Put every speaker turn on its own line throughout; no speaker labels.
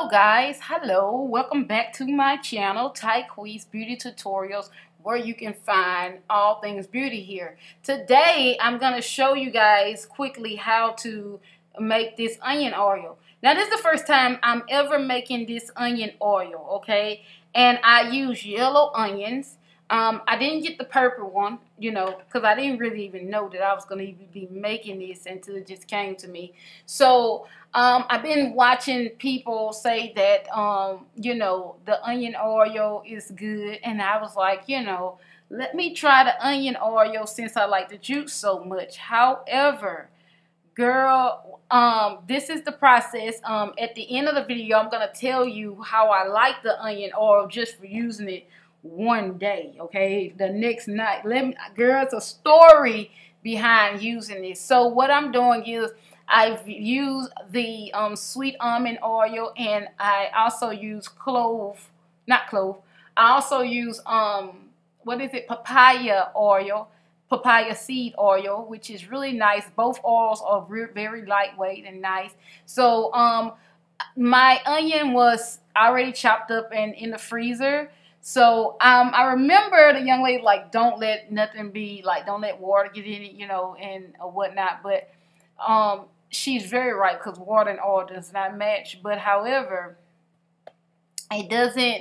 Hello guys, hello, welcome back to my channel, Tyquee's Beauty Tutorials, where you can find all things beauty here. Today I'm going to show you guys quickly how to make this onion oil. Now this is the first time I'm ever making this onion oil, okay? And I use yellow onions. I didn't get the purple one, you know, because I didn't really even know that I was going to be making this until it just came to me. So I've been watching people say that, you know, the onion oil is good. And I was like, you know, let me try the onion oil since I like the juice so much. However, girl, this is the process. At the end of the video, I'm going to tell you how I like the onion oil just for using it one day, okay? The next night, girl, it's a story behind using this. So what I'm doing is I've used the sweet almond oil, and I also use I also use papaya oil, papaya seed oil, which is really nice. Both oils are very lightweight and nice. So my onion was already chopped up and in the freezer. So I remember the young lady like, don't let nothing be like, don't let water get in it, you know, and whatnot. But she's very right, because water and oil does not match. But however, it doesn't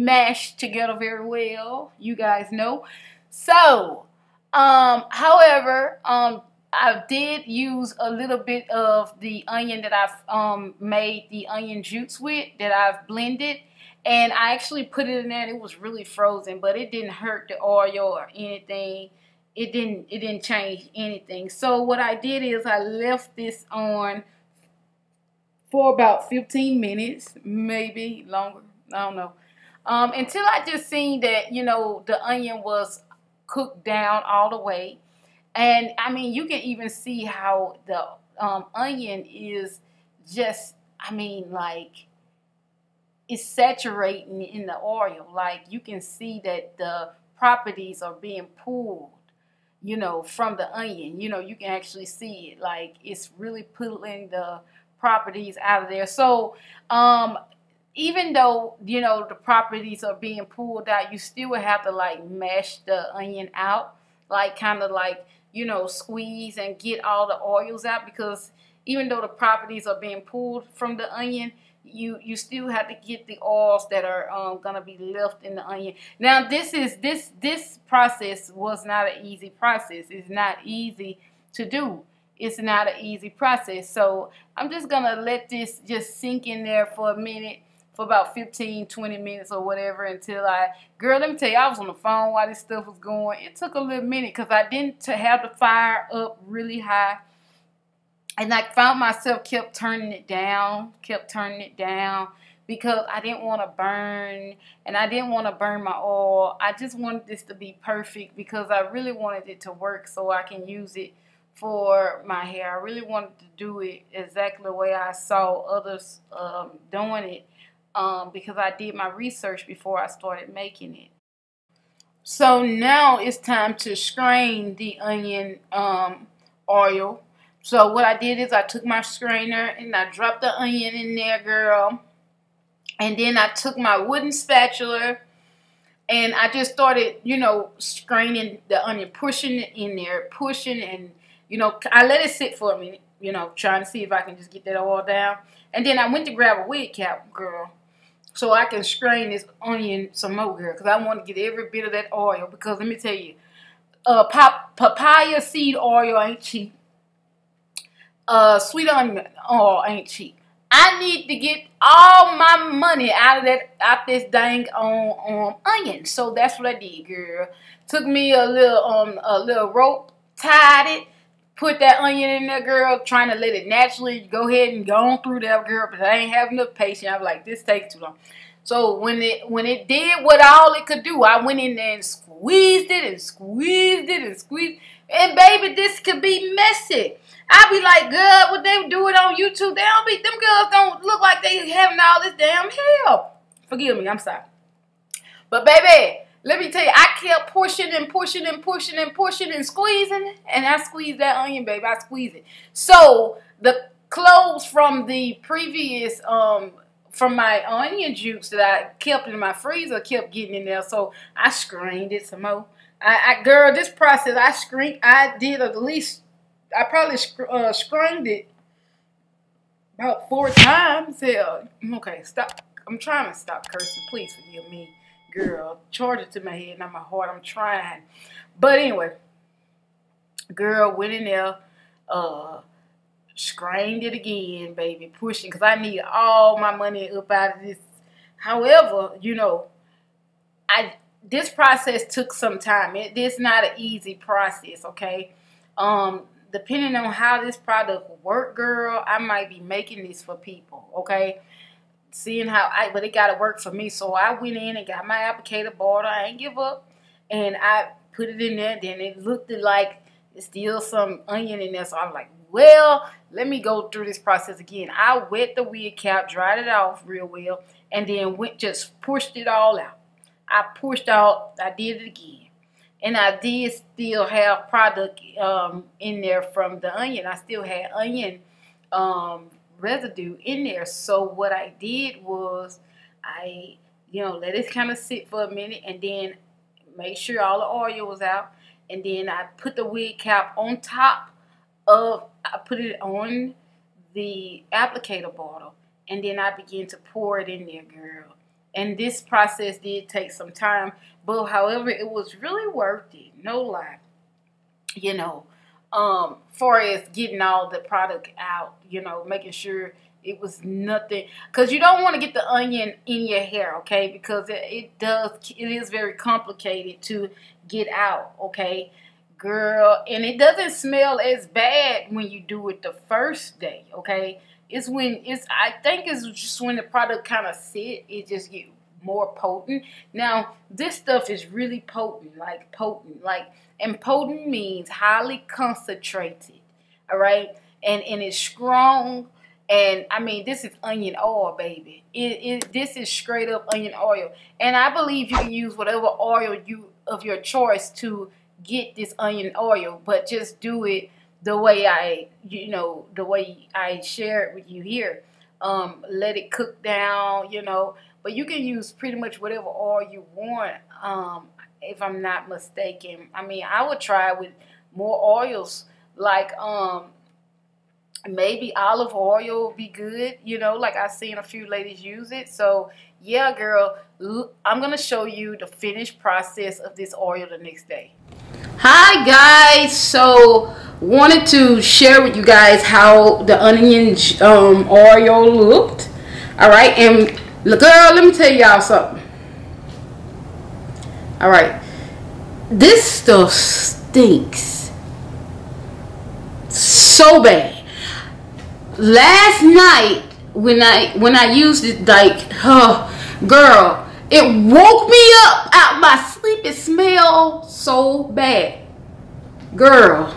mash together very well. You guys know. So however, I did use a little bit of the onion that I've made the onion juice with, that I've blended, and I actually put it in there. It was really frozen, but it didn't hurt the oil or anything. It didn't change anything. So what I did is I left this on for about 15 minutes, maybe longer. I don't know. Until I just seen that, you know, the onion was cooked down all the way. And I mean, you can even see how the onion is just, I mean, like, it's saturating in the oil. Like, you can see that the properties are being pulled, you know, from the onion. You know, you can actually see it. Like, it's really pulling the properties out of there. So, even though, you know, the properties are being pulled out, you still would have to, like, mash the onion out. Like, kind of like, you know, squeeze and get all the oils out, because even though the properties are being pulled from the onion, you still have to get the oils that are gonna be left in the onion. Now this process was not an easy process. It's not easy to do. It's not an easy process. So I'm just gonna let this just sink in there for a minute, for about 15-20 minutes or whatever, until girl, let me tell you, I was on the phone while this stuff was going. It took a little minute because I didn't have the fire up really high, and I found myself kept turning it down, because I didn't want to burn, and I didn't want to burn my oil. I just wanted this to be perfect, because I really wanted it to work so I can use it for my hair. I really wanted to do it exactly the way I saw others doing it. Because I did my research before I started making it. So now it's time to strain the onion oil. So what I did is I took my strainer and I dropped the onion in there, girl. And then I took my wooden spatula and I just started, you know, straining the onion, pushing it in there, pushing, and, you know, I let it sit for a minute, you know, trying to see if I can just get that oil down. And then I went to grab a wig cap, girl, so I can strain this onion some more, girl, because I want to get every bit of that oil. Because let me tell you, papaya seed oil ain't cheap. Sweet onion oil ain't cheap. I need to get all my money out of this dang onion. So that's what I did, girl. Took me a little rope, tied it, put that onion in there, girl, trying to let it naturally go ahead and go on through there, girl, but I ain't have enough patience. I was like, this takes too long. So when it did what all it could do, I went in there and squeezed it and squeezed it and squeezed. And baby, this could be messy. I be like, girl, would they do it on YouTube? Them girls don't look like they having all this damn help. Forgive me, I'm sorry. But baby, let me tell you, I kept pushing and pushing and pushing and pushing and squeezing, and I squeezed that onion, baby. I squeezed it. So the clothes from the previous from my onion juice that I kept in my freezer kept getting in there, so I screened it some more. Girl, this process I did at least, I probably screened it about 4 times. Hell, okay, stop. I'm trying to stop cursing. Please forgive me, girl. Charge it to my head, not my heart. I'm trying. But anyway, girl, went in there, screened it again, baby, pushing, because I need all my money up out of this. However, you know, this process took some time. It's not an easy process, okay? Depending on how this product will work, girl, I might be making this for people, okay? Seeing how but it got to work for me. So I went in and got my applicator bottle. I ain't give up. And I put it in there. Then it looked like it's still some onion in there. So I'm like, well, let me go through this process again. I wet the wig cap, dried it off real well, and then just pushed it all out. I pushed out, I did it again. And I did still have product in there from the onion. I still had onion residue in there. So what I did was I, let it kind of sit for a minute and then make sure all the oil was out. And then I put the wig cap on top of, I put it on the applicator bottle. And then I began to pour it in there, girl. And this process did take some time, but however, it was really worth it. No lie. Far as getting all the product out, making sure it was nothing. Because you don't want to get the onion in your hair, okay? Because it is very complicated to get out, okay? Girl, and it doesn't smell as bad when you do it the first day, okay? I think it's just when the product kind of sit, it just get more potent. Now, this stuff is really potent, and potent means highly concentrated, all right? And it's strong, and I mean, this is onion oil, baby. This is straight up onion oil, and I believe you can use whatever oil of your choice to get this onion oil, but just do it the way the way I share it with you here. Let it cook down, but you can use pretty much whatever oil you want, if I'm not mistaken. I mean, I would try with more oils, like maybe olive oil would be good, like I've seen a few ladies use it. So yeah, girl, I'm gonna show you the finished process of this oil the next day. Hi guys, so wanted to share with you guys how the onion oil looked. All right, and girl, let me tell y'all something. All right, this stuff stinks so bad. Last night when I used it, girl, it woke me up out my sleep. It smelled so bad, girl.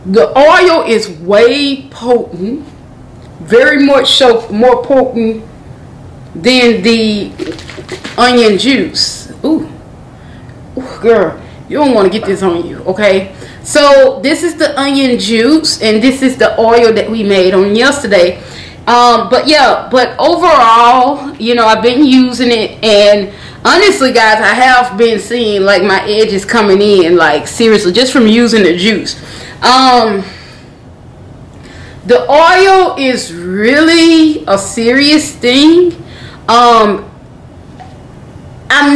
The oil is way potent, very much so more potent than the onion juice. Ooh, girl, you don't want to get this on you, okay? So this is the onion juice, and this is the oil that we made on yesterday. But overall, I've been using it, and honestly, guys, I have been seeing like my edges coming in, like seriously, just from using the juice. The oil is really a serious thing. I'm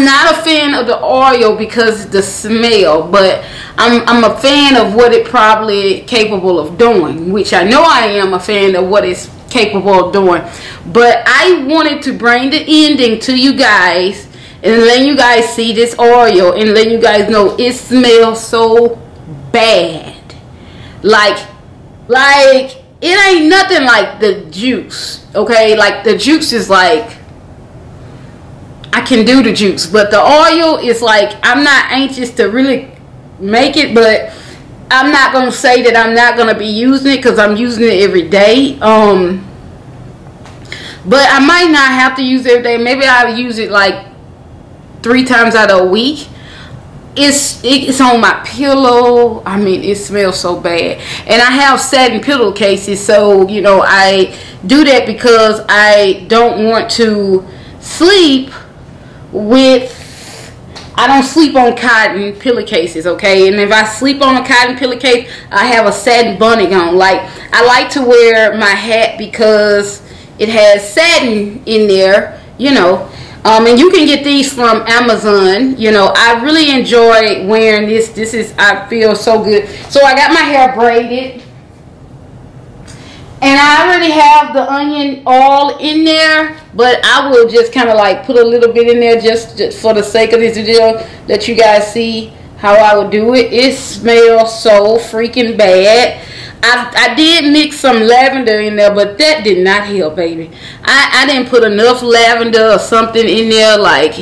not a fan of the oil because of the smell, but I'm a fan of what it probably capable of doing, which I know I am a fan of what it's capable of doing. But I wanted to bring the ending to you guys and let you guys see this oil and let you guys know it smells so bad. Like it ain't nothing like the juice, okay? Like the juice is like, I can do the juice, but the oil is like, I'm not anxious to really make it, but I'm not gonna say that I'm not gonna be using it because I'm using it every day. But I might not have to use it every day. Maybe I'll use it like 3 times out of a week. it's on my pillow. I mean, it smells so bad. And I have satin pillowcases, so you know, I do that because I don't want to sleep with, I don't sleep on cotton pillowcases, okay? And if I sleep on a cotton pillowcase, I have a satin bunting on. Like, I like to wear my hat because it has satin in there, you know. And you can get these from Amazon. You know, I really enjoy wearing this. This is, I feel so good. So I got my hair braided. And I already have the onion oil in there. But I will just kind of like put a little bit in there just for the sake of this video. Let you guys see how I would do it. It smells so freaking bad. I did mix some lavender in there, but that did not help, baby. I didn't put enough lavender or something in there. Like,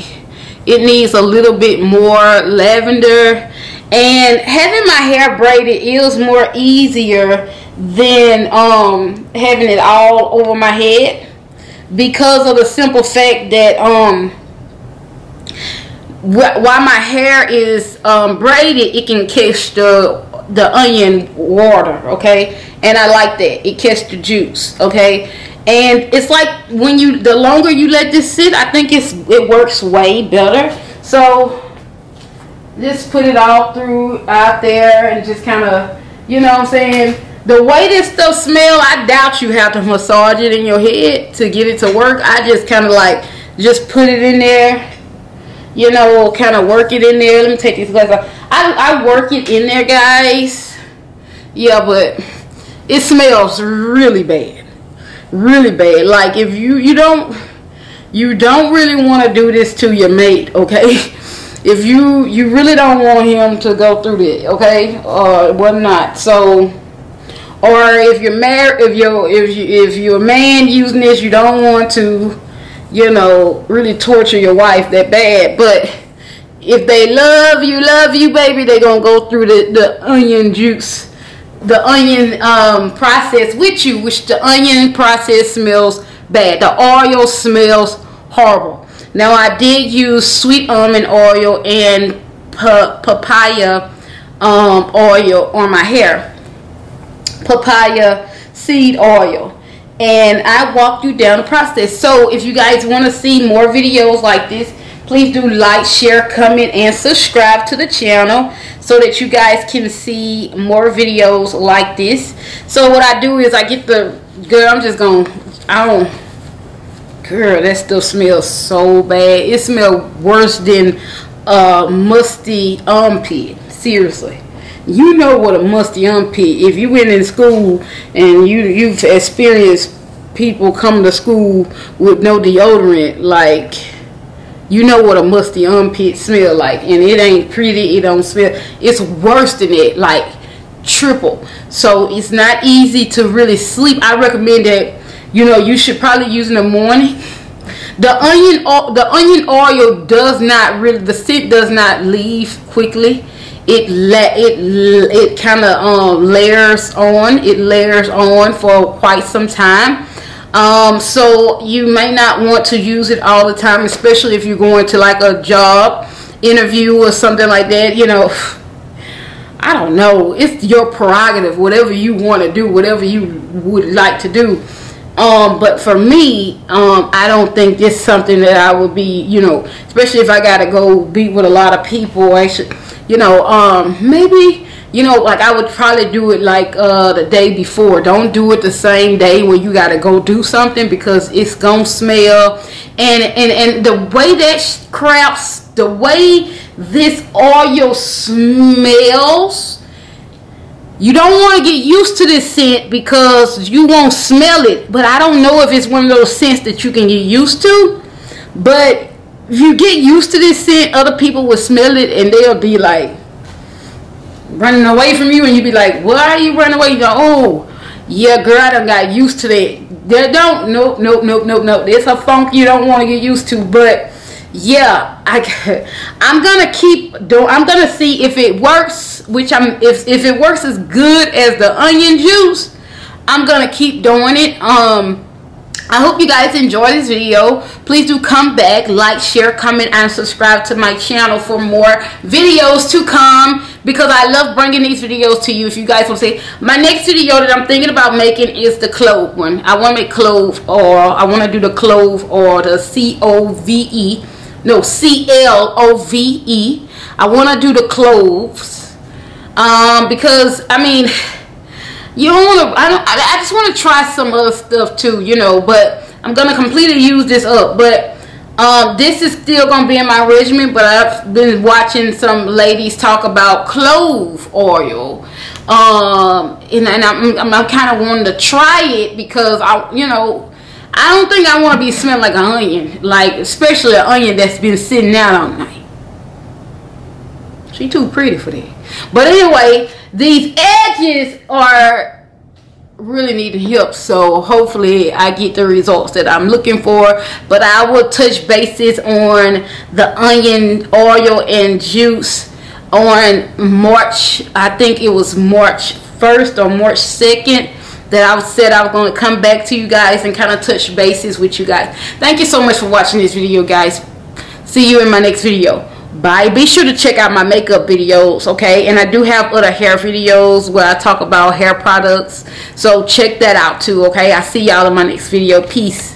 it needs a little bit more lavender. And having my hair braided is more easier than having it all over my head, because of the simple fact that while my hair is braided, it can catch the onion water, okay? And I like that. It catches the juice, okay? And it's like when you, the longer you let this sit, I think it works way better. So just put it all through out there and just kind of, you know what I'm saying? The way this stuff smells, I doubt you have to massage it in your head to get it to work. I just kind of like, just put it in there, you know, kind of work it in there. Let me take these glasses off. I work it in there, guys. Yeah, but it smells really bad. Really bad. Like, if you don't really want to do this to your mate, okay? If you really don't want him to go through that, okay? Or whatnot. So, or if you're married, if you're a man using this, you don't want to, you know, really torture your wife that bad. But if they love you, baby, they're gonna go through the onion juice, the onion process with you, which the onion process smells bad. The oil smells horrible. Now, I did use sweet almond oil and papaya oil on my hair. Papaya seed oil. And I walked you down the process. So if you guys want to see more videos like this, please do like, share, comment, and subscribe to the channel so that you guys can see more videos like this. So what I do is I get the, girl, I'm just going, girl, that stuff smells so bad. It smells worse than a musty armpit. Seriously. You know what a musty armpit. If you went in school and you've experienced people come to school with no deodorant, like, you know what a musty armpit smell like. And it ain't pretty. It don't smell. It's worse than it, like triple. So it's not easy to really sleep. I recommend that, you know, you should probably use in the morning. The onion oil does not really, the scent does not leave quickly. It kind of layers on. It layers on for quite some time. So you may not want to use it all the time, especially if you're going to like a job interview or something like that. You know, I don't know. It's your prerogative, whatever you want to do, whatever you would like to do. But for me, I don't think this is something that I would be, you know, especially if I got to go be with a lot of people. I should, you know, maybe, you know, like I would probably do it like the day before. Don't do it the same day when you got to go do something, because it's going to smell. And the way that crap, the way this oil smells, you don't want to get used to this scent because you won't smell it. But I don't know if it's one of those scents that you can get used to. But if you get used to this scent, other people will smell it and they'll be like running away from you, and you'll be like, why are you running away? You go, oh, yeah, girl, I done got used to that. Nope. It's a funk you don't want to get used to. But yeah, I'm gonna keep doing. I'm gonna see if it works. Which if it works as good as the onion juice, I'm gonna keep doing it. I hope you guys enjoy this video. Please do come back, like, share, comment, and subscribe to my channel for more videos to come, because I love bringing these videos to you. If you guys want to see, my next video that I'm thinking about making is the clove one. I want to make clove oil. I want to do the clove oil, the C-O-V-E. No, C-L-O-V-E. I want to do the cloves. Because, I mean, you don't want to, I just want to try some other stuff too, you know, but I'm going to completely use this up. But this is still going to be in my regimen, but I've been watching some ladies talk about clove oil. And I'm kind of wanting to try it, because you know, I don't think I want to be smelling like an onion, like especially an onion that's been sitting out all night. She too pretty for that. But anyway, these edges are really needing help, so hopefully I get the results that I'm looking for. But I will touch bases on the onion oil and juice on March, I think it was March 1st or March 2nd, that I said I was going to come back to you guys and kind of touch bases with you guys. Thank you so much for watching this video, guys. See you in my next video. Bye. Be sure to check out my makeup videos, okay? And I do have other hair videos where I talk about hair products, so check that out too, okay? I'll see y'all in my next video. Peace.